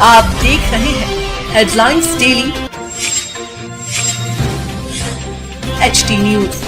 आप देख रहे हैं headlines daily HD news.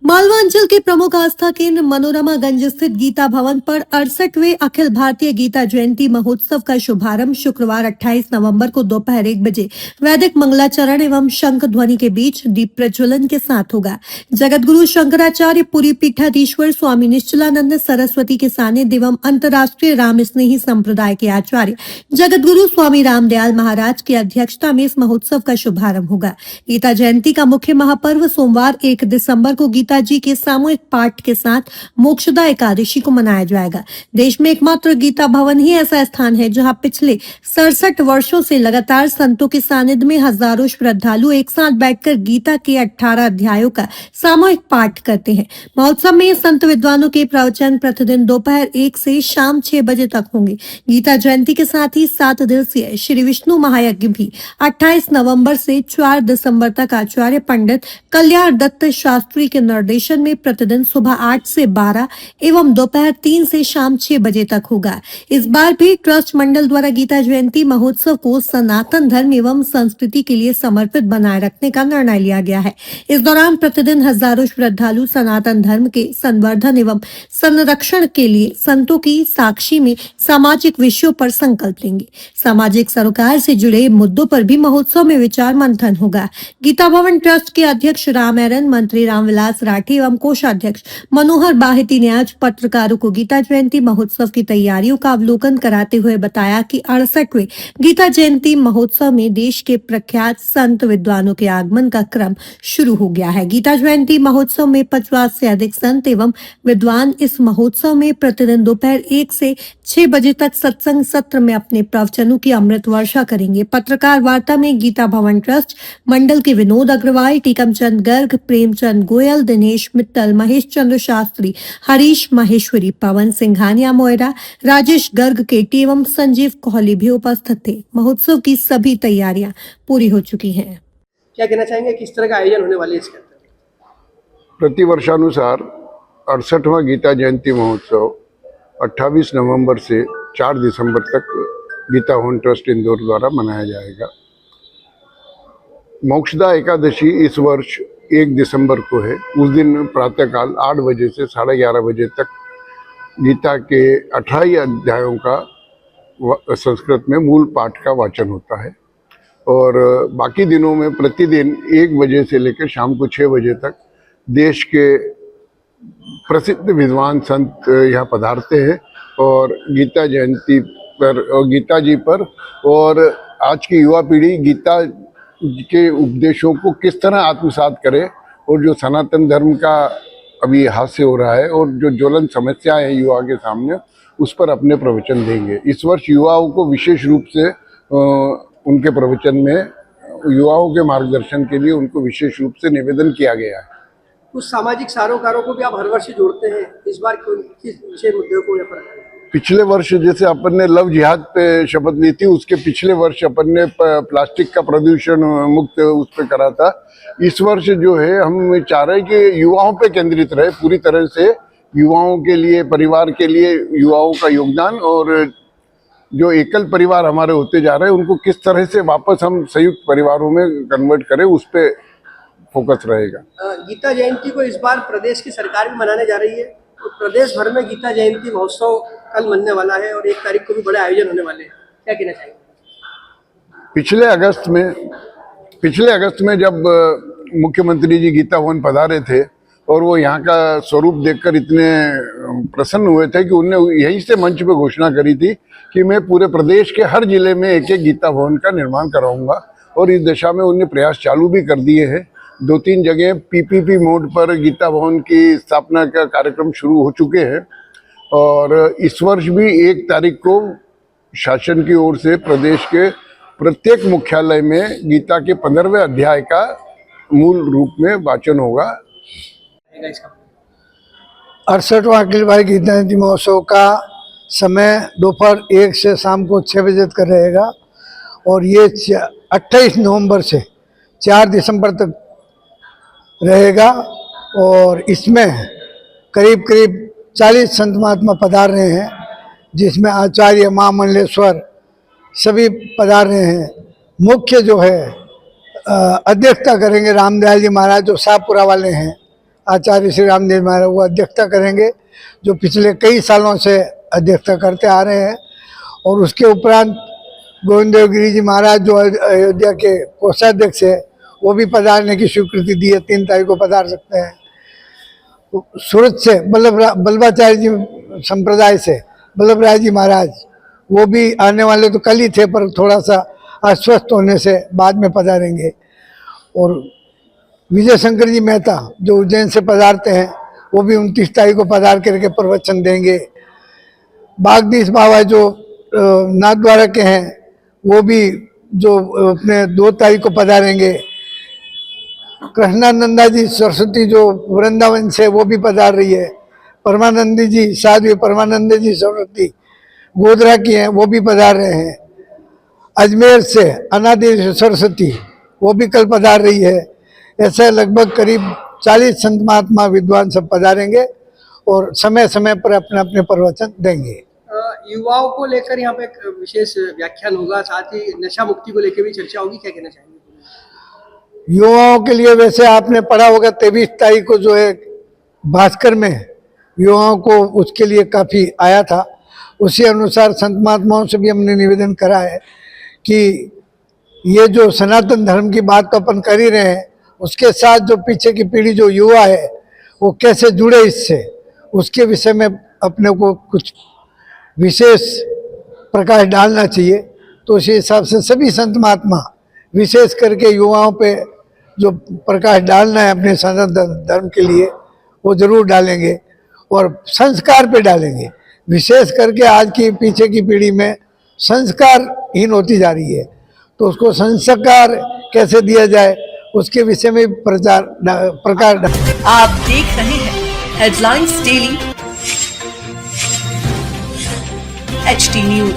Malwa अंचल के प्रमुख आस्था केंद्र मनोरमागंज स्थित गीता भवन पर 68वें अखिल भारतीय गीता जयंती महोत्सव का शुभारंभ शुक्रवार 28 नवंबर को दोपहर 1 बजे वैदिक मंगलाचरण एवं शंख ध्वनि के बीच दीप प्रज्वलन के साथ होगा। जगतगुरु शंकराचार्य पुरी पीठाधीश्वर स्वामी निश्चलानंद सरस्वती के सानिध्य एवं अंतर्राष्ट्रीय राम स्नेही संप्रदाय के आचार्य जगतगुरु स्वामी रामदयाल महाराज की अध्यक्षता में इस महोत्सव का शुभारंभ होगा। गीता जयंती का मुख्य महापर्व सोमवार 1 दिसंबर को गीता जी के सामूहिक पाठ के साथ मोक्षदा एकादशी को मनाया जाएगा। देश में एकमात्र गीता भवन ही ऐसा स्थान है जहां पिछले 67 वर्षों से लगातार संतों के सानिध्य में हजारों श्रद्धालु एक साथ बैठकर गीता के 18 अध्यायों का सामूहिक पाठ करते हैं। महोत्सव में संत विद्वानों के प्रवचन प्रतिदिन दोपहर 1 से शाम 6 बजे तक होंगे। गीता जयंती के साथ ही 7 दिवसीय श्री विष्णु महायज्ञ भी 28 नवंबर से 4 दिसंबर तक आचार्य पंडित कल्याण दत्त शास्त्री के निर्देशन में प्रतिदिन सुबह 8 से 12 एवं दोपहर 3 से शाम 6 बजे तक होगा। इस बार भी ट्रस्ट मंडल द्वारा गीता जयंती महोत्सव को सनातन धर्म एवं संस्कृति के लिए समर्पित बनाए रखने का निर्णय लिया गया है। इस दौरान प्रतिदिन हजारों श्रद्धालु सनातन धर्म के संवर्धन एवं संरक्षण के लिए संतों की साक्षी में सामाजिक विषयों पर संकल्प लेंगे। सामाजिक सरोकार से जुड़े मुद्दों पर भी महोत्सव में विचार मंथन होगा। गीता भवन ट्रस्ट के अध्यक्ष राम एरन, मंत्री रामविलास राठी एवं कोषाध्यक्ष मनोहर बाहिती ने आज पत्रकारों को गीता जयंती महोत्सव की तैयारियों का अवलोकन कराते हुए बताया कि 68वें गीता जयंती महोत्सव में देश के प्रख्यात संत विद्वानों के आगमन का क्रम शुरू हो गया है। गीता जयंती महोत्सव में 50 से अधिक संत एवं विद्वान इस महोत्सव में प्रतिदिन दोपहर 1 से 6 बजे तक सत्संग सत्र में अपने प्रवचनों की अमृत वर्षा करेंगे। पत्रकार वार्ता में गीता भवन ट्रस्ट मंडल के विनोद अग्रवाल, टीकमचंद गर्ग, प्रेमचंद गोयल, दिनेश मित्तल, महेश चंद्र शास्त्री, हरीश माहेश्वरी, पवन सिंघानिया मोयरा, राजेश गर्ग केटी एवं संजीव कोहली भी उपस्थित थे। महोत्सव की सभी तैयारियां पूरी हो चुकी हैं। क्या कहना चाहेंगे, किस तरह का आयोजन होने वाले इसके अंदर? प्रतिवर्षानुसार 68वां गीता जयंती महोत्सव 28 नवंबर से 4 दिसंबर तक गीता भवन ट्रस्ट इंदौर द्वारा मनाया जाएगा। मोक्षदा एकादशी इस वर्ष 1 दिसंबर को है। उस दिन प्रातःकाल 8 बजे से 11:30 बजे तक गीता के 18 अध्यायों का संस्कृत में मूल पाठ का वाचन होता है और बाकी दिनों में प्रतिदिन 1 बजे से लेकर शाम को 6 बजे तक देश के प्रसिद्ध विद्वान संत यहाँ पधारते हैं और गीता जयंती पर और गीता जी पर और आज की युवा पीढ़ी गीता के उपदेशों को किस तरह आत्मसात करे और जो सनातन धर्म का अभी हास्य हो रहा है और जो ज्वलन समस्याएं हैं युवा के सामने, उस पर अपने प्रवचन देंगे। इस वर्ष युवाओं को विशेष रूप से उनके प्रवचन में युवाओं के मार्गदर्शन के लिए उनको विशेष रूप से निवेदन किया गया है। कुछ सामाजिक सरोकारों को भी आप हर वर्ष जोड़ते हैं, इस बार किस विषय मुद्दे को यहाँ पर? पिछले वर्ष जैसे अपन ने लव जिहाद पे शपथ ली थी, उसके पिछले वर्ष अपन ने प्लास्टिक का प्रदूषण मुक्त उस पे करा था। इस वर्ष जो है हम चाह रहे हैं कि युवाओं पे केंद्रित रहे, पूरी तरह से युवाओं के लिए, परिवार के लिए युवाओं का योगदान और जो एकल परिवार हमारे होते जा रहे हैं उनको किस तरह से वापस हम संयुक्त परिवारों में कन्वर्ट करें, उस पर फोकस रहेगा। गीता जयंती को इस बार प्रदेश की सरकार भी मनाने जा रही है और प्रदेश भर में गीता जयंती महोत्सव कल मनने वाला है और 1 तारीख को भी बड़े आयोजन होने वाले हैं। क्या कहना चाहेंगे? पिछले अगस्त में जब मुख्यमंत्री जी गीता भवन पधारे थे और वो यहाँ का स्वरूप देखकर इतने प्रसन्न हुए थे कि उन्होंने यहीं से मंच पे घोषणा करी थी कि मैं पूरे प्रदेश के हर जिले में एक गीता भवन का निर्माण कराऊंगा और इस दिशा में उन्होंने प्रयास चालू भी कर दिए हैं। 2-3 जगह PPP मोड पर गीता भवन की स्थापना का कार्यक्रम शुरू हो चुके हैं और इस वर्ष भी 1 तारीख को शासन की ओर से प्रदेश के प्रत्येक मुख्यालय में गीता के 15वें अध्याय का मूल रूप में वाचन होगा। 68वां अखिल भारतीय गीता जयंती महोत्सव का समय दोपहर 1 से शाम को 6 बजे तक रहेगा और ये 28 नवंबर से 4 दिसंबर तक रहेगा और इसमें करीब 40 संत महात्मा पधार रहे हैं। जिसमें आचार्य महामंडलेश्वर सभी पधार रहे हैं। मुख्य जो है अध्यक्षता करेंगे रामदयाल जी महाराज, जो शाहपुरा वाले हैं, आचार्य श्री रामदेव महाराज, वो अध्यक्षता करेंगे, जो पिछले कई सालों से अध्यक्षता करते आ रहे हैं। और उसके उपरांत गोविंद देव गिरी जी महाराज, जो अयोध्या के कोषाध्यक्ष है, वो भी पधारने की स्वीकृति दी है, 3 तारीख को पधार सकते हैं। सूरत से बल्लभाचार्य जी संप्रदाय से बल्लभ राय जी महाराज, वो भी आने वाले तो कल ही थे, पर थोड़ा सा अस्वस्थ होने से बाद में पधारेंगे। और विजय शंकर जी मेहता, जो उज्जैन से पधारते हैं, वो भी 29 तारीख को पधार करके प्रवचन देंगे। बागदीश बाबा जो नाथद्वारा के हैं, वो भी जो अपने 2 तारीख को पधारेंगे। कृष्णानंदा जी सरस्वती जो वृंदावन से, वो भी पधार रही है। परमानंदी जी, साध्वी परमानंद जी सरस्वती गोधरा की हैं, वो भी पधार रहे हैं। अजमेर से अनादि सरस्वती, वो भी कल पधार रही है। ऐसे लगभग करीब 40 संत महात्मा विद्वान सब पधारेंगे और समय समय पर अपने अपने प्रवचन देंगे। युवाओं को लेकर यहाँ पे एक विशेष व्याख्यान होगा, साथ ही नशा मुक्ति को लेकर भी चर्चा होगी, क्या कहना चाहेंगे? युवाओं के लिए वैसे आपने पढ़ा होगा 23 तारीख को जो है भास्कर में युवाओं को उसके लिए काफ़ी आया था। उसी अनुसार संत महात्माओं से भी हमने निवेदन करा है कि ये जो सनातन धर्म की बात तो अपन कर ही रहे हैं, उसके साथ जो पीछे की पीढ़ी जो युवा है, वो कैसे जुड़े इससे, उसके विषय में अपने को कुछ विशेष प्रकाश डालना चाहिए। तो उसी हिसाब से सभी संत महात्मा विशेष करके युवाओं पे जो प्रकाश डालना है अपने सनातन धर्म के लिए, वो जरूर डालेंगे और संस्कार पे डालेंगे। विशेष करके आज की पीछे की पीढ़ी में संस्कारहीन होती जा रही है, तो उसको संस्कार कैसे दिया जाए, उसके विषय में प्रकार आप देख रहे हैं हेडलाइंस डेली HD न्यूज।